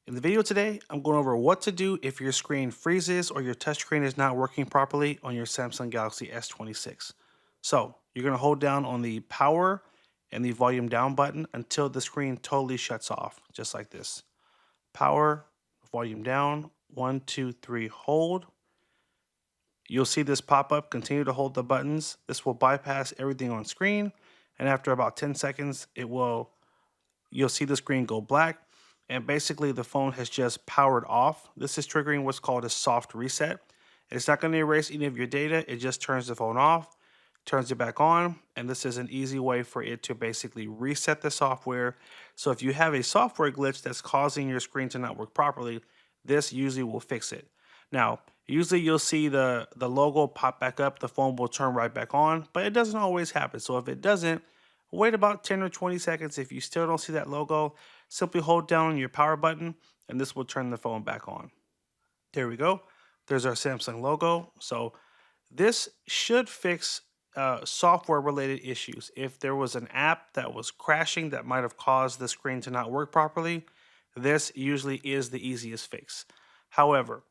In the video today, I'm going over what to do if your screen freezes or your touchscreen is not working properly on your Samsung Galaxy S26. So you're going to hold down on the power and the volume down button until the screen totally shuts off, just like this. Power, volume down, 1, 2, 3, hold. You'll see this pop up, continue to hold the buttons. This will bypass everything on screen. And after about 10 seconds, you'll see the screen go black, and basically the phone has just powered off. This is triggering what's called a soft reset. It's not going to erase any of your data. It just turns the phone off, turns it back on, and this is an easy way for it to basically reset the software. So if you have a software glitch that's causing your screen to not work properly, this usually will fix it. Now, usually you'll see the logo pop back up, the phone will turn right back on, but it doesn't always happen. So if it doesn't, wait about 10 or 20 seconds. If you still don't see that logo, simply hold down your power button and this will turn the phone back on. There we go. There's our Samsung logo. So this should fix software related issues. If there was an app that was crashing that might have caused the screen to not work properly, this usually is the easiest fix. However,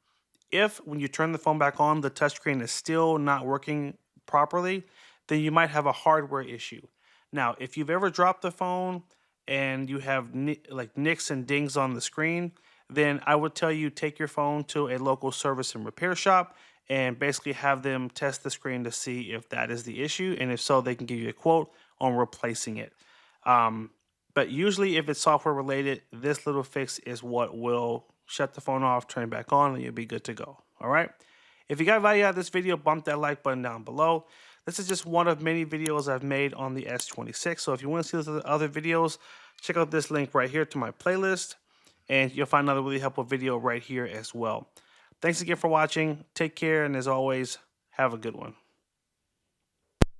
if when you turn the phone back on, the touchscreen is still not working properly, then you might have a hardware issue. Now, if you've ever dropped the phone and you have like nicks and dings on the screen, then I would tell you take your phone to a local service and repair shop and basically have them test the screen to see if that is the issue. And if so, they can give you a quote on replacing it. But usually if it's software related, this little fix is what will shut the phone off, turn it back on, and you'll be good to go. All right. If you got value out of this video, bump that like button down below. This is just one of many videos I've made on the S26. So if you want to see those other videos, check out this link right here to my playlist, and you'll find another really helpful video right here as well. Thanks again for watching. Take care, and as always, have a good one.